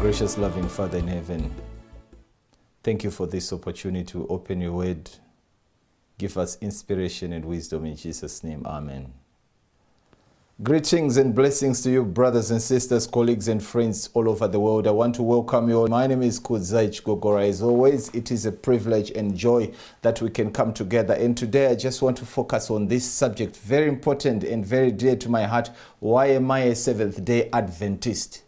Gracious, loving Father in heaven, thank you for this opportunity to open your word. Give us inspiration and wisdom in Jesus' name. Amen. Greetings and blessings to you, brothers and sisters, colleagues and friends all over the world. I want to welcome you. My name is KUDZAI, CHIGOGORA. As always, it is a privilege and joy that we can come together. And today I just want to focus on this subject, very important and very dear to my heart. Why am I a Seventh-day Adventist?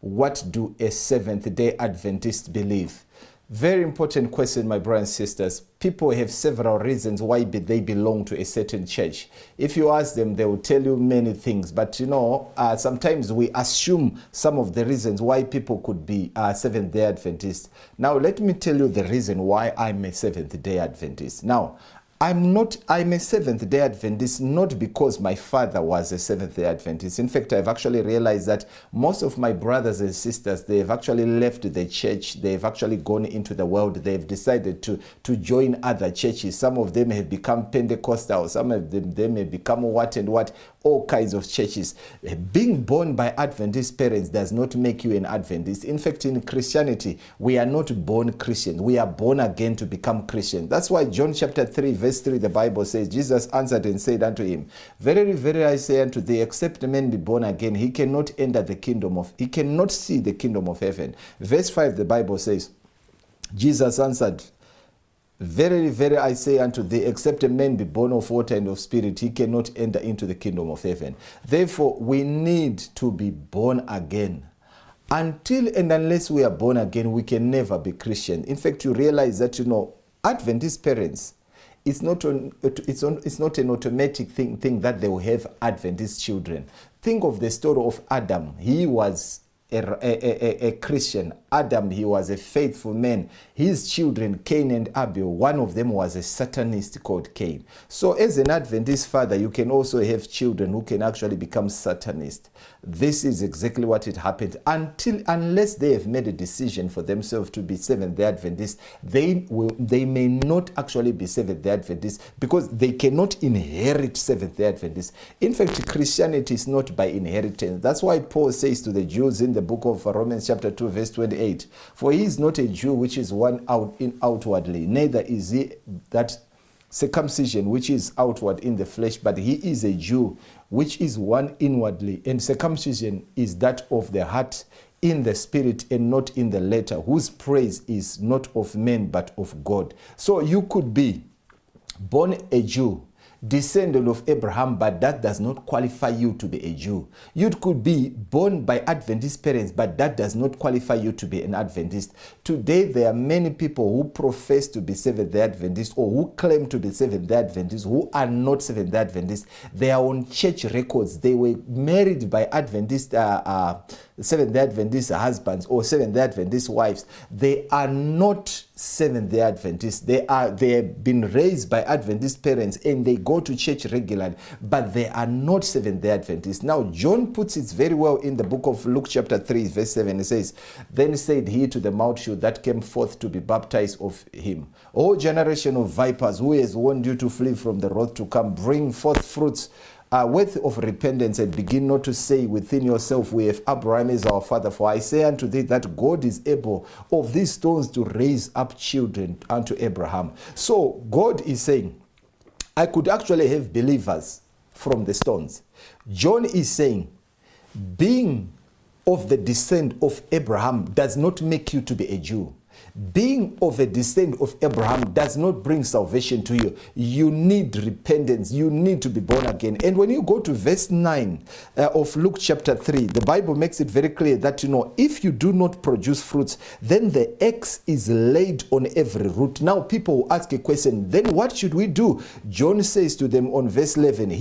What do a Seventh-day Adventist believe? Very important question, my brothers and sisters. People have several reasons why they belong to a certain church. If you ask them, they will tell you many things. But sometimes we assume some of the reasons why people could be Seventh-day Adventists. Now, let me tell you the reason why I'm a Seventh-day Adventist. Now, I'm a Seventh-day Adventist not because my father was a Seventh-day Adventist. In fact, I've actually realized that most of my brothers and sisters, they've actually left the church. They've actually gone into the world. They've decided to join other churches. Some of them have become Pentecostal. Some of them have become what and what, all kinds of churches. Being born by Adventist parents does not make you an Adventist. In fact, in Christianity, we are not born Christians. We are born again to become Christians. That's why John chapter 3, verse 3, the Bible says, Jesus answered and said unto him, Verily, verily, I say unto thee, except a man be born again, he cannot see the kingdom of heaven. Verse 5, the Bible says, Jesus answered, Verily, verily, I say unto thee, except a man be born of water and of spirit, he cannot enter into the kingdom of heaven. Therefore, we need to be born again. Until and unless we are born again, we can never be Christian. In fact, you realize that, Adventist parents, it's not an automatic thing that they will have Adventist children. Think of the story of Adam. He was a Christian. Adam, he was a faithful man. His children, Cain and Abel, one of them was a Satanist called Cain. So as an Adventist father, you can also have children who can actually become Satanists. This is exactly what it happened. Unless they have made a decision for themselves to be Seventh-day Adventists, they may not actually be Seventh-day Adventists because they cannot inherit Seventh-day Adventists. In fact, Christianity is not by inheritance. That's why Paul says to the Jews in the book of Romans chapter 2, verse 28, For he is not a Jew which is one outwardly, neither is he that circumcision which is outward in the flesh, but he is a Jew which is one inwardly, and circumcision is that of the heart in the spirit and not in the letter, whose praise is not of men but of God. So you could be born a Jew, descendant of Abraham, but that does not qualify you to be a Jew. You could be born by Adventist parents, but that does not qualify you to be an Adventist. Today, there are many people who profess to be Seventh-day Adventists or who claim to be Seventh-day Adventists who are not Seventh-day Adventists. They are on church records. They were married by Seventh-day Adventist husbands or Seventh-day Adventist wives. They are not Seventh-day Adventists. They have been raised by Adventist parents and they go to church regularly, but they are not Seventh-day Adventists. Now, John puts it very well in the book of Luke chapter 3, verse 7. He says, Then said he to the multitude that came forth to be baptized of him, O generation of vipers, who has warned you to flee from the wrath to come, bring forth fruits worthy of repentance, and begin not to say within yourself, We have Abraham as our father. For I say unto thee that God is able of these stones to raise up children unto Abraham. So God is saying, I could actually have believers from the stones. John is saying, being of the descent of Abraham does not make you to be a Jew. Being of a descendant of Abraham does not bring salvation to you. You need repentance. You need to be born again. And when you go to verse 9 of Luke chapter 3, the Bible makes it very clear that, if you do not produce fruits, then the axe is laid on every root. Now people will ask a question, then what should we do? John says to them on verse 11,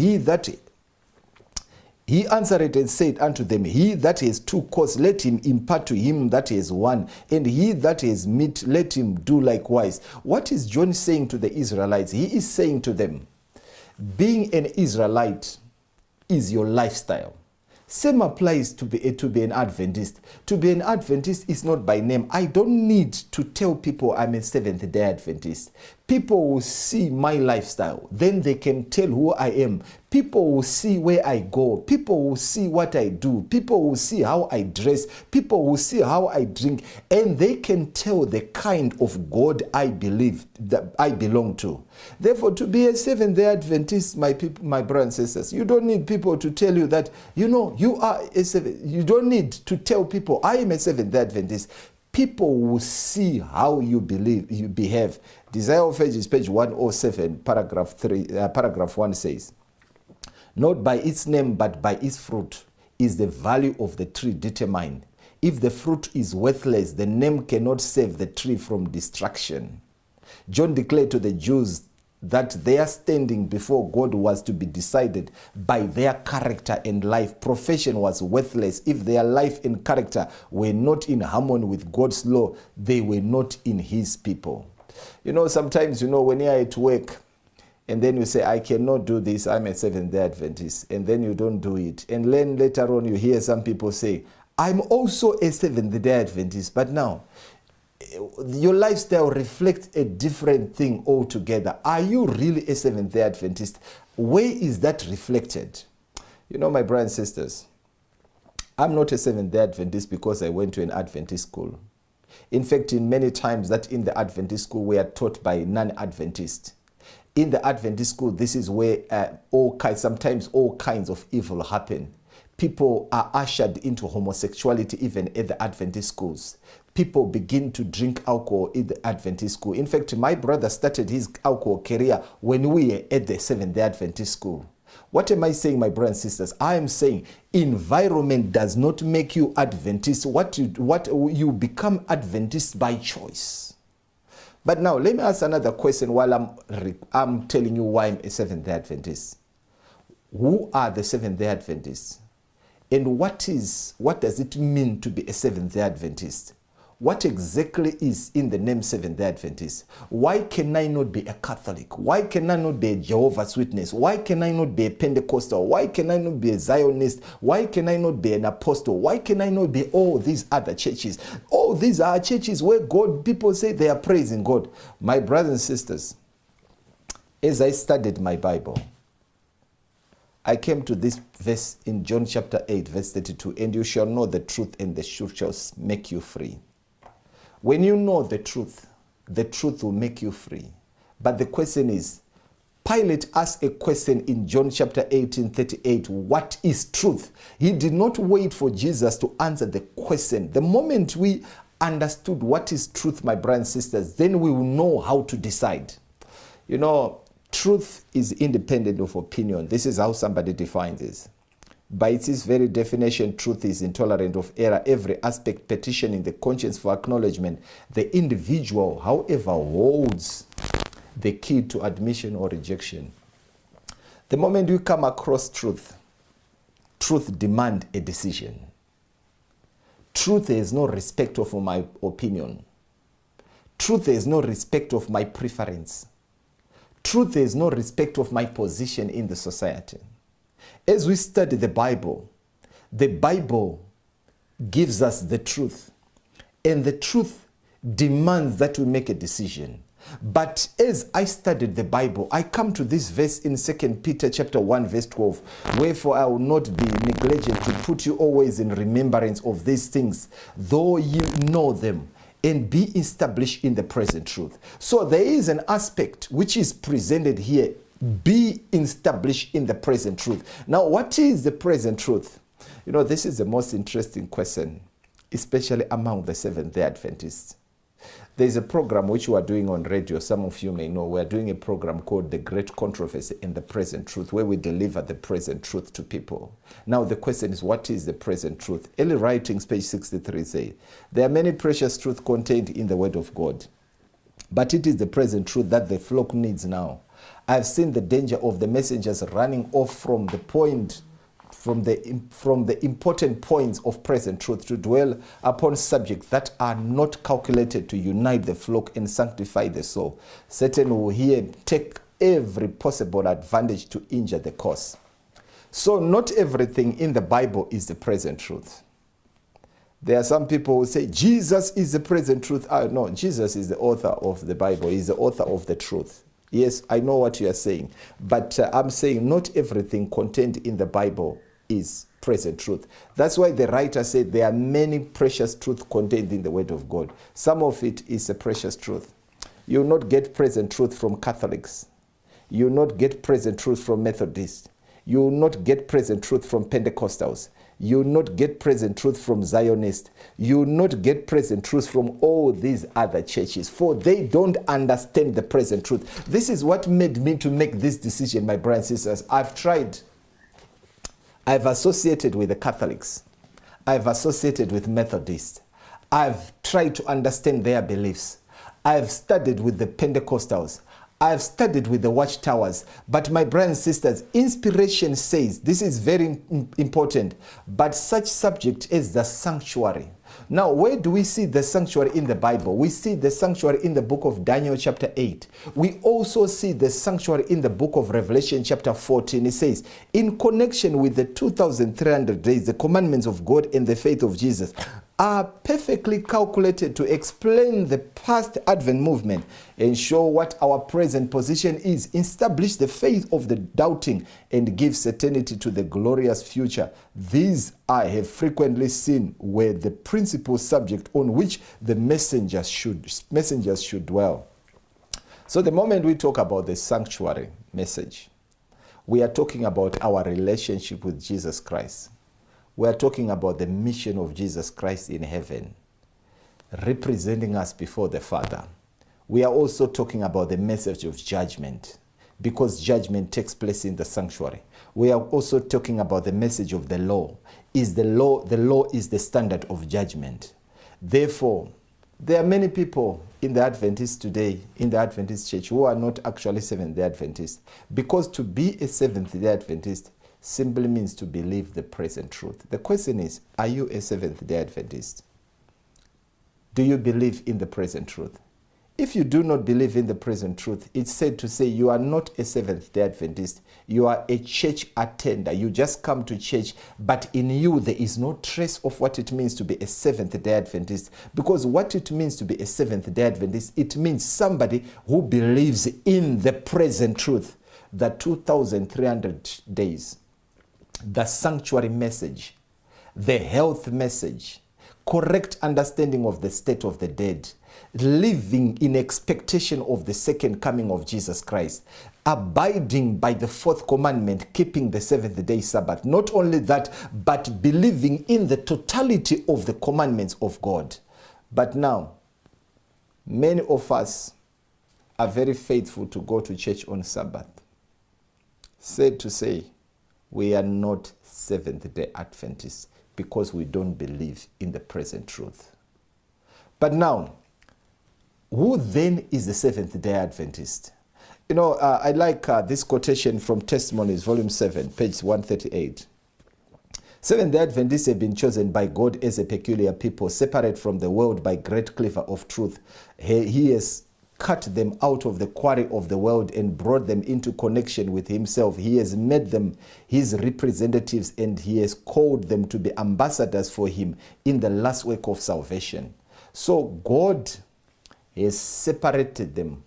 He answered and said unto them, He that has two coats, let him impart to him that has one, and he that has meat, let him do likewise. What is John saying to the Israelites? He is saying to them, being an Israelite is your lifestyle. Same applies to be an Adventist. To be an Adventist is not by name. I don't need to tell people I'm a Seventh-day Adventist. People will see my lifestyle. Then they can tell who I am. People will see where I go. People will see what I do. People will see how I dress. People will see how I drink. And they can tell the kind of God I believe, that I belong to. Therefore, to be a Seventh-day Adventist, my brothers and sisters, you don't need people to tell you that, you are a Seventh. You don't need to tell people, I am a Seventh-day Adventist. People will see how you behave. Desire of Ages, page 107, paragraph 1 says, not by its name, but by its fruit is the value of the tree determined. If the fruit is worthless, the name cannot save the tree from destruction. John declared to the Jews that their standing before God was to be decided by their character and life. Profession was worthless. If their life and character were not in harmony with God's law, they were not in his people. Sometimes, when you're at work, and then you say, I cannot do this, I'm a Seventh-day Adventist, and then you don't do it. And then later on you hear some people say, I'm also a Seventh-day Adventist, but now your lifestyle reflects a different thing altogether. Are you really a Seventh-day Adventist? Where is that reflected? My brothers and sisters, I'm not a Seventh-day Adventist because I went to an Adventist school. In fact, in many times that in the Adventist school we are taught by non-Adventists. In the Adventist school, this is where sometimes all kinds of evil happen. People are ushered into homosexuality even at the Adventist schools. People begin to drink alcohol in the Adventist school. In fact, my brother started his alcohol career when we were at the Seventh-day Adventist school. What am I saying, my brothers and sisters? I am saying environment does not make you Adventist. You become Adventist by choice. But now, let me ask another question while I'm telling you why I'm a Seventh-day Adventist. Who are the Seventh-day Adventists? And what does it mean to be a Seventh-day Adventist? What exactly is in the name Seventh-day Adventist? Why can I not be a Catholic? Why can I not be a Jehovah's Witness? Why can I not be a Pentecostal? Why can I not be a Zionist? Why can I not be an apostle? Why can I not be all these other churches? All these are churches where people say they are praising God. My brothers and sisters, as I studied my Bible, I came to this verse in John chapter 8, verse 32, and you shall know the truth, and the truth shall make you free. When you know the truth will make you free. But the question is, Pilate asked a question in John chapter 18:38, what is truth? He did not wait for Jesus to answer the question. The moment we understood what is truth, my brothers and sisters, then we will know how to decide. Truth is independent of opinion. This is how somebody defines this. By its very definition, truth is intolerant of error. Every aspect petitioning the conscience for acknowledgement. The individual, however, holds the key to admission or rejection. The moment we come across truth demands a decision. Truth has no respect of my opinion. Truth has no respect of my preference. Truth has no respect of my position in the society. As we study the Bible gives us the truth. And the truth demands that we make a decision. But as I studied the Bible, I come to this verse in 2 Peter chapter 1, verse 12. Wherefore I will not be negligent to put you always in remembrance of these things, though you know them, and be established in the present truth. So there is an aspect which is presented here. Be established in the present truth. Now, what is the present truth? This is the most interesting question, especially among the Seventh-day Adventists. There's a program which we are doing on radio. Some of you may know. We are doing a program called The Great Controversy in the Present Truth, where we deliver the present truth to people. Now, the question is, what is the present truth? Early writings, page 63, say, there are many precious truths contained in the Word of God, but it is the present truth that the flock needs now. I've seen the danger of the messengers running off from the important points of present truth to dwell upon subjects that are not calculated to unite the flock and sanctify the soul. Satan will here take every possible advantage to injure the cause. So not everything in the Bible is the present truth. There are some people who say Jesus is the present truth. No, Jesus is the author of the Bible. He's the author of the truth. Yes, I know what you are saying. But I'm saying not everything contained in the Bible is present truth. That's why the writer said there are many precious truths contained in the Word of God. Some of it is a precious truth. You will not get present truth from Catholics. You will not get present truth from Methodists. You will not get present truth from Pentecostals. You will not get present truth from Zionists. You will not get present truth from all these other churches, for they don't understand the present truth. This is what made me to make this decision, my brothers and sisters. I've associated with the Catholics. I've associated with Methodists. I've tried to understand their beliefs. I've studied with the Pentecostals. I've studied with the watchtowers. But my brothers and sisters, inspiration says, this is very important, but such subject is the sanctuary. Now, where do we see the sanctuary in the Bible? We see the sanctuary in the book of Daniel chapter 8. We also see the sanctuary in the book of Revelation chapter 14. It says, in connection with the 2,300 days, the commandments of God and the faith of Jesus are perfectly calculated to explain the past Advent movement and show what our present position is, establish the faith of the doubting, and give certainty to the glorious future. These I have frequently seen were the principal subject on which the messengers should dwell. So the moment we talk about the sanctuary message, we are talking about our relationship with Jesus Christ. We are talking about the mission of Jesus Christ in heaven, representing us before the Father. We are also talking about the message of judgment, because judgment takes place in the sanctuary. We are also talking about the message of the law. The law is the standard of judgment. Therefore, there are many people in the Adventists today, in the Adventist church, who are not actually Seventh-day Adventists, because to be a Seventh-day Adventist simply means to believe the present truth. The question is, are you a Seventh-day Adventist? Do you believe in the present truth? If you do not believe in the present truth, it's said to say you are not a Seventh-day Adventist. You are a church attender. You just come to church, but in you there is no trace of what it means to be a Seventh-day Adventist. Because what it means to be a Seventh-day Adventist, it means somebody who believes in the present truth, the 2,300 days, the sanctuary message, the health message, correct understanding of the state of the dead, living in expectation of the second coming of Jesus Christ, abiding by the fourth commandment, keeping the seventh-day Sabbath. Not only that, but believing in the totality of the commandments of God. But now, many of us are very faithful to go to church on Sabbath. Sad to say, we are not Seventh-day Adventists because we don't believe in the present truth. But now, who then is the Seventh-day Adventist? You know, I like this quotation from Testimonies, volume 7, page 138. Seventh-day Adventists have been chosen by God as a peculiar people, separate from the world by great cleaver of truth. He has cut them out of the quarry of the world and brought them into connection with himself. He has made them his representatives, and he has called them to be ambassadors for him in the last work of salvation. So God has separated them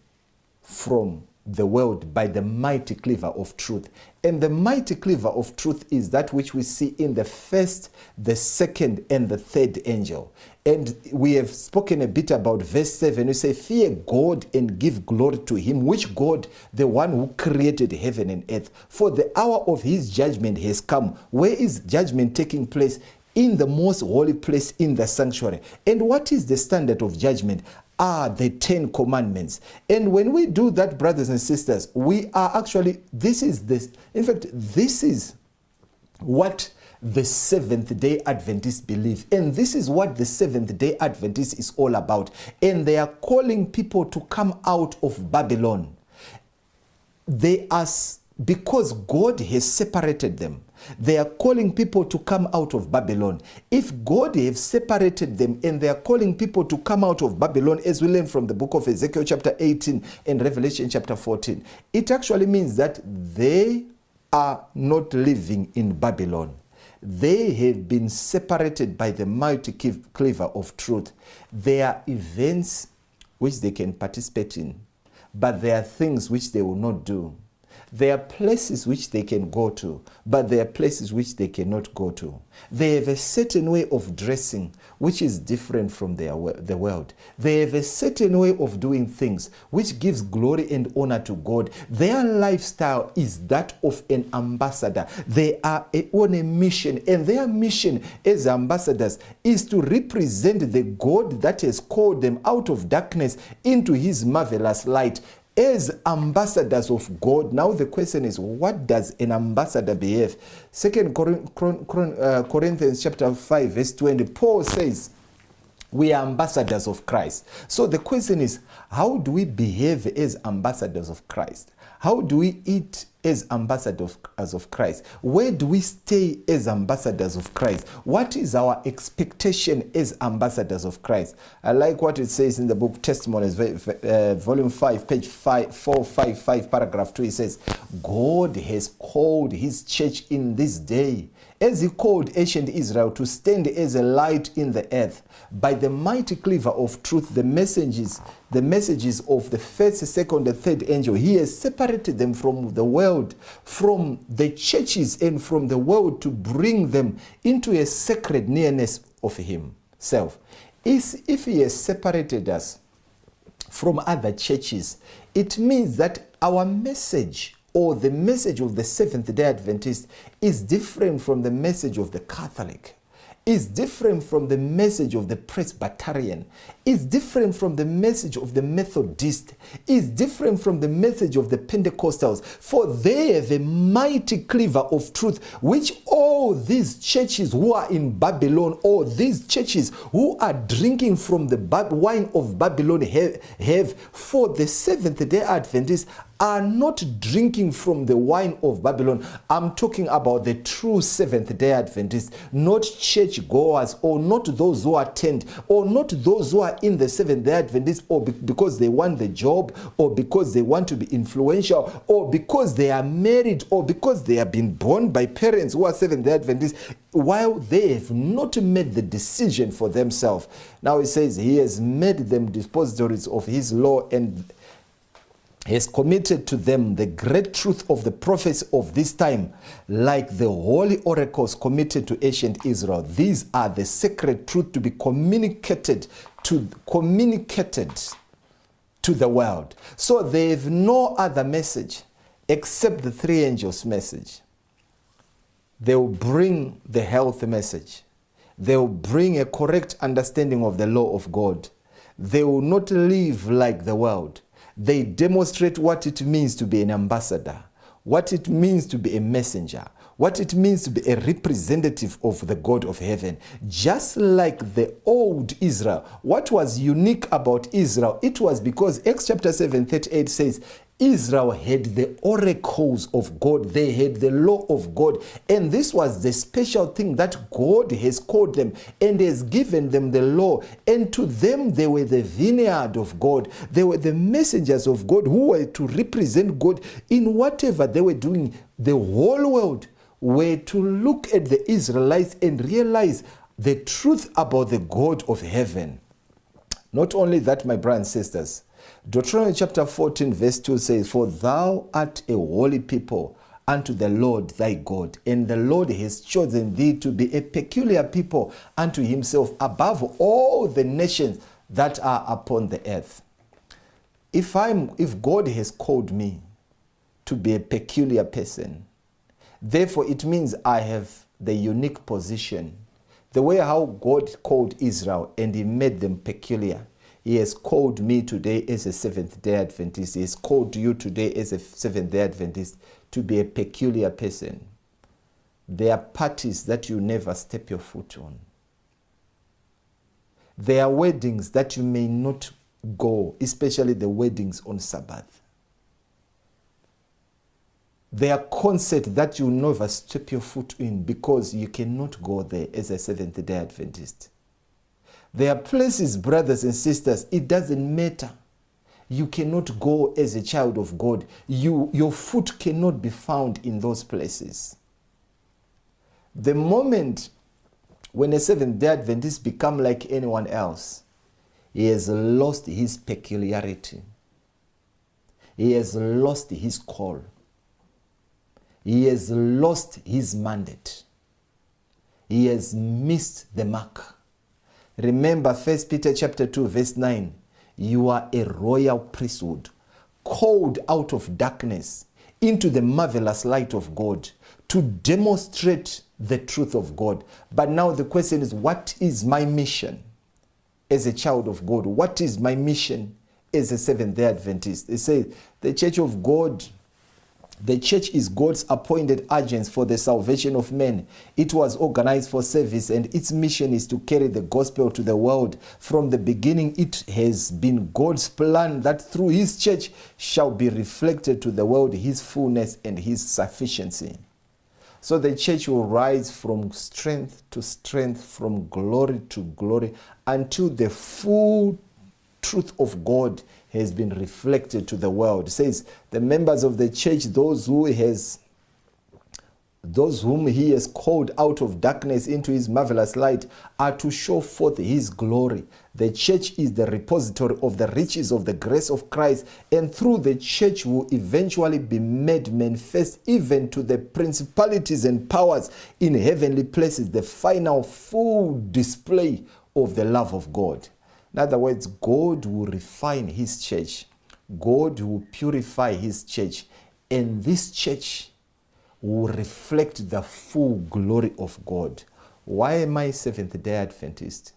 from the world by the mighty cleaver of truth. And the mighty cleaver of truth is that which we see in the first, the second, and the third angel. And we have spoken a bit about verse 7. We say, fear God and give glory to him, which God, the one who created heaven and earth. For the hour of his judgment has come. Where is judgment taking place? In the most holy place, in the sanctuary. And what is the standard of judgment? Are the 10 commandments. And when we do that, brothers and sisters, we are actually, this is what the Seventh-day Adventists believe. And this is what the Seventh-day Adventist is all about. And they are calling people to come out of Babylon. Because God has separated them. They are calling people to come out of Babylon. If God has separated them and they are calling people to come out of Babylon, as we learn from the book of Ezekiel chapter 18 and Revelation chapter 14, it actually means that they are not living in Babylon. They have been separated by the mighty cleaver of truth. There are events which they can participate in, but there are things which they will not do. There are places which they can go to, but there are places which they cannot go to. They have a certain way of dressing which is different from the world. They have a certain way of doing things which gives glory and honor to God. Their lifestyle is that of an ambassador. They are on a mission, and their mission as ambassadors is to represent the God that has called them out of darkness into his marvelous light. As ambassadors of God. Now the question is, what does an ambassador behave? 2 Corinthians chapter 5 verse 20, Paul says, we are ambassadors of Christ. So the question is, how do we behave as ambassadors of Christ? How do we eat as ambassadors of Christ? Where do we stay as ambassadors of Christ? What is our expectation as ambassadors of Christ? I like what it says in the book Testimonies, volume 5, page 455, paragraph 2. It says, God has called his church in this day, as he called ancient Israel to stand as a light in the earth. By the mighty cleaver of truth, the messages of the first, second, and third angel, he has separated them from the world, from the churches and from the world, to bring them into a sacred nearness of himself. If he has separated us from other churches, it means that our message, or the message of the Seventh-day Adventist, is different from the message of the Catholic, is different from the message of the Presbyterian, is different from the message of the Methodist, is different from the message of the Pentecostals, for they have a mighty cleaver of truth, which all these churches who are in Babylon, or these churches who are drinking from the wine of Babylon have. For the Seventh-day Adventists are not drinking from the wine of Babylon. I'm talking about the true Seventh-day Adventists, not church goers, or not those who attend, or not those who are in the Seventh-day Adventists, or because they want the job, or because they want to be influential, or because they are married, or because they have been born by parents who are Seventh-day Adventists, while they have not made the decision for themselves. Now it says he has made them depositories of his law, and has committed to them the great truth of the prophets of this time, like the holy oracles committed to ancient Israel. These are the sacred truth to be communicated to the world. So they have no other message except the three angels' message. They will bring the health message. They will bring a correct understanding of the law of God. They will not live like the world. They demonstrate what it means to be an ambassador, what it means to be a messenger, what it means to be a representative of the God of heaven. Just like the old Israel, what was unique about Israel, it was because Acts chapter 7:38 says, Israel had the oracles of God. They had the law of God. And this was the special thing that God has called them and has given them the law. And to them, they were the vineyard of God. They were the messengers of God who were to represent God in whatever they were doing. The whole world were to look at the Israelites and realize the truth about the God of heaven. Not only that, my brothers and sisters, Deuteronomy chapter 14 verse 2 says, for thou art a holy people unto the Lord thy God, and the Lord has chosen thee to be a peculiar people unto himself above all the nations that are upon the earth. If God has called me to be a peculiar person, therefore it means I have the unique position. The way how God called Israel and he made them peculiar, he has called me today as a Seventh-day Adventist. He has called you today as a Seventh-day Adventist to be a peculiar person. There are parties that you never step your foot on. There are weddings that you may not go, especially the weddings on Sabbath. There are concerts that you never step your foot in because you cannot go there as a Seventh-day Adventist. There are places, brothers and sisters, it doesn't matter. You cannot go as a child of God. Your foot cannot be found in those places. The moment when a Seventh-day Adventist becomes like anyone else, he has lost his peculiarity. he has lost his call. He has lost his mandate. He has missed the mark. Remember 1 Peter chapter 2 verse 9. You are a royal priesthood, called out of darkness into the marvelous light of God to demonstrate the truth of God. But now the question is, what is my mission as a child of God? What is my mission as a Seventh-day Adventist? It says the church of God, the church is God's appointed agents for the salvation of men. It was organized for service, and its mission is to carry the gospel to the world. From the beginning, it has been God's plan that through his church shall be reflected to the world his fullness and his sufficiency. So the church will rise from strength to strength, from glory to glory, until the full truth of God has been reflected to the world. It says the members of the church, those whom he has called out of darkness into his marvelous light, are to show forth his glory. The church is the repository of the riches of the grace of Christ, and through the church will eventually be made manifest even to the principalities and powers in heavenly places, the final full display of the love of God. In other words, God will refine his church. God will purify his church. And this church will reflect the full glory of God. Why am I Seventh-day Adventist?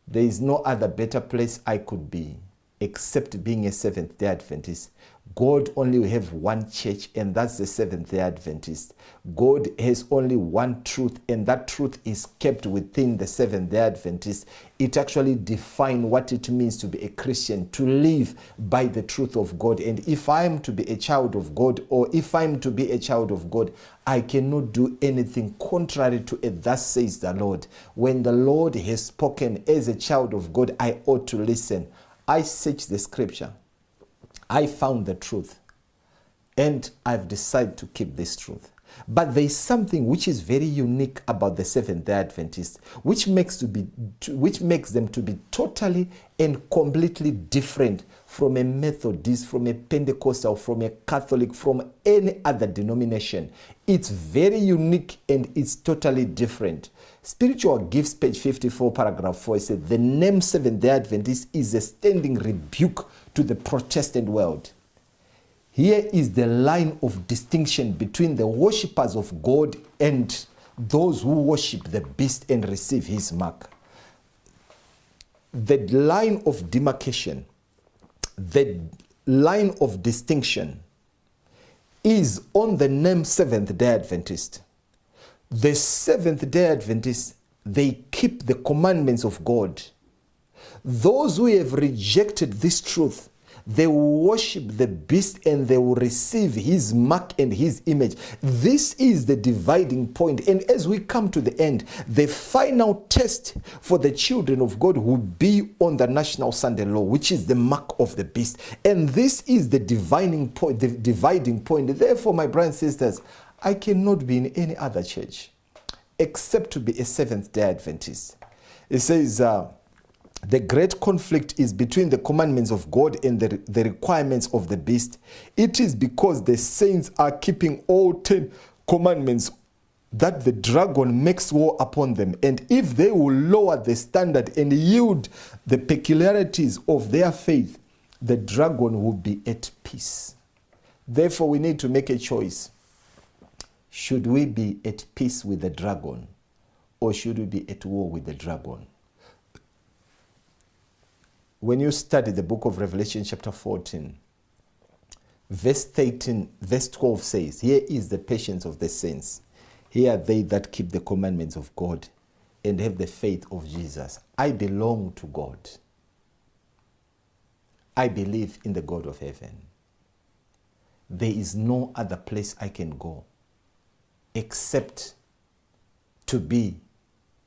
There is no other better place I could be except being a Seventh-day Adventist. God only will have one church, and that's the Seventh-day Adventist. God has only one truth, and that truth is kept within the Seventh-day Adventist. It actually defines what it means to be a Christian, to live by the truth of God. And if I am to be a child of God, or if I'm to be a child of God, I cannot do anything contrary to it. Thus says the Lord. When the Lord has spoken as a child of God, I ought to listen. I searched the scripture. I found the truth, and I've decided to keep this truth. But there is something which is very unique about the Seventh-day Adventists, which makes them to be totally and completely different from a Methodist, from a Pentecostal, from a Catholic, from any other denomination. It's very unique and it's totally different. Spiritual Gifts, page 54, paragraph 4, it says, the name Seventh-day Adventist is a standing rebuke to the Protestant world. Here is the line of distinction between the worshippers of God and those who worship the beast and receive his mark. The line of demarcation, the line of distinction is on the name Seventh-day Adventist. The Seventh-day Adventists, they keep the commandments of God. Those who have rejected this truth, they will worship the beast and they will receive his mark and his image. This is the dividing point. And as we come to the end, the final test for the children of God will be on the National Sunday Law, which is the mark of the beast. And this is the dividing point. Therefore, my brothers and sisters, I cannot be in any other church except to be a Seventh-day Adventist. It says, the great conflict is between the commandments of God and the requirements of the beast. It is because the saints are keeping all 10 commandments that the dragon makes war upon them. And if they will lower the standard and yield the peculiarities of their faith, the dragon will be at peace. Therefore, we need to make a choice. Should we be at peace with the dragon, or should we be at war with the dragon? When you study the book of Revelation chapter 14, verse 13, verse 12 says, here is the patience of the saints. Here are they that keep the commandments of God and have the faith of Jesus. I belong to God. I believe in the God of heaven. There is no other place I can go except to be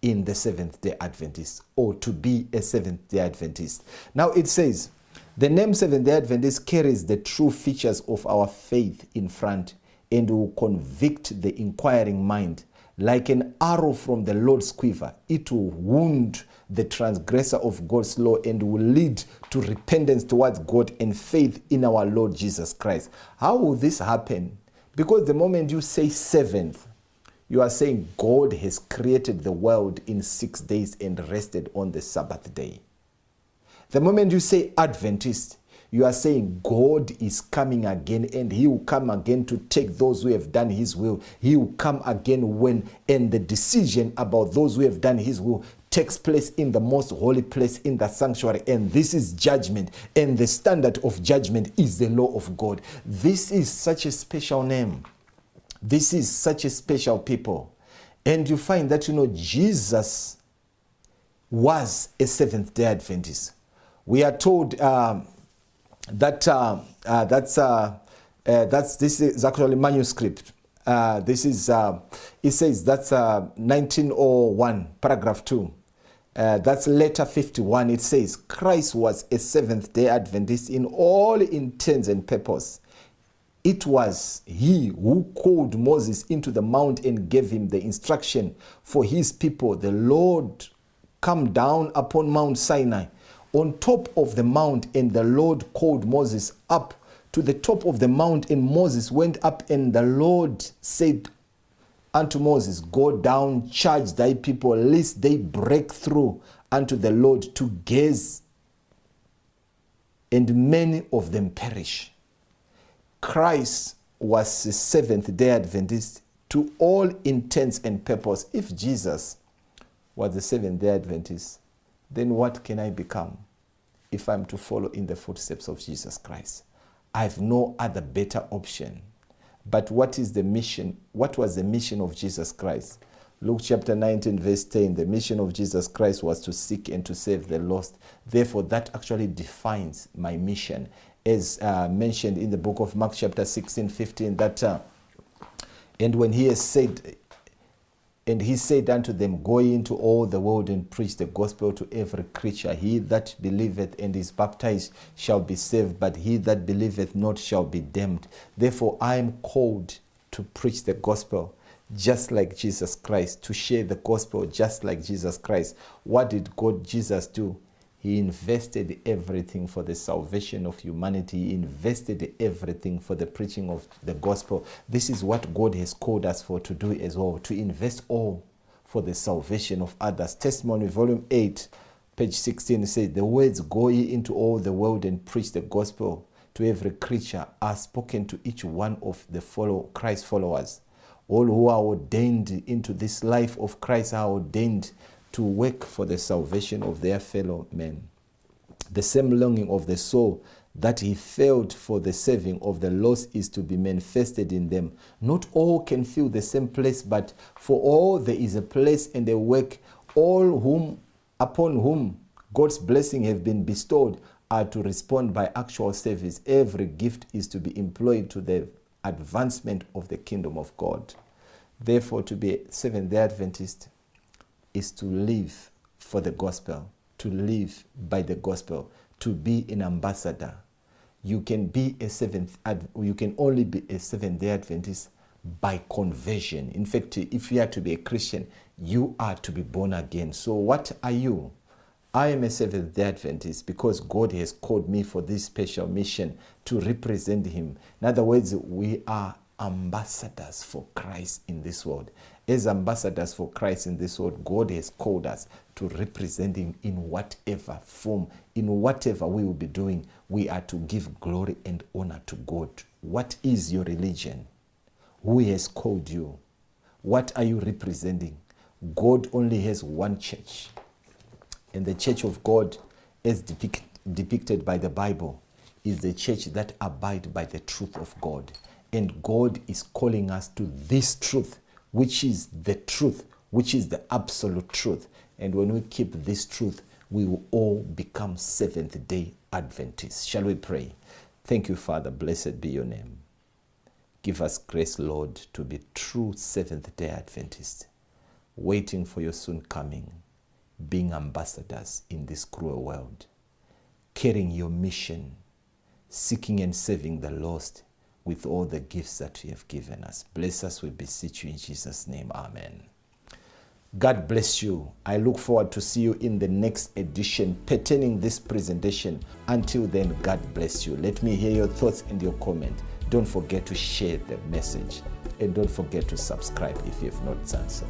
in the Seventh-day Adventist, or to be a Seventh-day Adventist. Now it says, the name Seventh-day Adventist carries the true features of our faith in front and will convict the inquiring mind. Like an arrow from the Lord's quiver, it will wound the transgressor of God's law, and will lead to repentance towards God and faith in our Lord Jesus Christ. How will this happen? Because the moment you say seventh, you are saying God has created the world in 6 days and rested on the Sabbath day. The moment you say Adventist, you are saying God is coming again, and he will come again to take those who have done his will. He will come again when, and the decision about those who have done his will takes place in the most holy place, in the sanctuary, and this is judgment, and the standard of judgment is the law of God. This is such a special name. This is such a special people. And you find that, Jesus was a Seventh-day Adventist. We are told this is actually manuscript. This is it says that's 1901 paragraph 2. That's letter 51. It says Christ was a Seventh-day Adventist in all intents and purpose. It was he who called Moses into the mount and gave him the instruction for his people. The Lord come down upon Mount Sinai on top of the mount, and the Lord called Moses up to the top of the mount, and Moses went up, and the Lord said unto Moses, go down, charge thy people, lest they break through unto the Lord to gaze, and many of them perish. Christ was a Seventh-day Adventist to all intents and purpose. If Jesus was a Seventh-day Adventist, then what can I become if I'm to follow in the footsteps of Jesus Christ? I have no other better option. But what is the mission? What was the mission of Jesus Christ? Luke chapter 19 verse 10, the mission of Jesus Christ was to seek and to save the lost. Therefore, that actually defines my mission. As mentioned in the book of Mark chapter 16, 15, that and when he has said, and he said unto them, go into all the world and preach the gospel to every creature. He that believeth and is baptized shall be saved, but he that believeth not shall be damned. Therefore, I am called to preach the gospel just like Jesus Christ, to share the gospel just like Jesus Christ. What did Jesus do? He invested everything for the salvation of humanity. He invested everything for the preaching of the gospel. This is what God has called us for to do as well, to invest all for the salvation of others. Testimony, volume 8, page 16, says, the words, go ye into all the world and preach the gospel to every creature, are spoken to each one of the Christ followers. All who are ordained into this life of Christ are ordained to work for the salvation of their fellow men. The same longing of the soul that he felt for the saving of the lost is to be manifested in them. Not all can fill the same place, but for all there is a place and a work. All upon whom God's blessing have been bestowed are to respond by actual service. Every gift is to be employed to the advancement of the kingdom of God. Therefore, to be a Seventh-day Adventist is to live for the gospel, to live by the gospel, to be an ambassador. You can only be a Seventh-day Adventist by conversion. In fact, if you are to be a Christian, you are to be born again. So what are you? I am a Seventh-day Adventist because God has called me for this special mission to represent him. In other words, we are ambassadors for Christ in this world. As ambassadors for Christ in this world, God has called us to represent him in whatever form, in whatever we will be doing. We are to give glory and honor to God. What is your religion? Who has called you? What are you representing? God only has one church. And the church of God, as depicted by the Bible, is the church that abides by the truth of God. And God is calling us to this truth, which is the truth, which is the absolute truth. And when we keep this truth, we will all become Seventh-day Adventists. Shall we pray? Thank you, Father. Blessed be your name. Give us grace, Lord, to be true Seventh-day Adventists, waiting for your soon coming, being ambassadors in this cruel world, carrying your mission, seeking and saving the lost with all the gifts that you have given us. Bless us, we beseech you in Jesus' name. Amen. God bless you. I look forward to see you in the next edition pertaining this presentation. Until then, God bless you. Let me hear your thoughts and your comment. Don't forget to share the message. And don't forget to subscribe if you have not done so.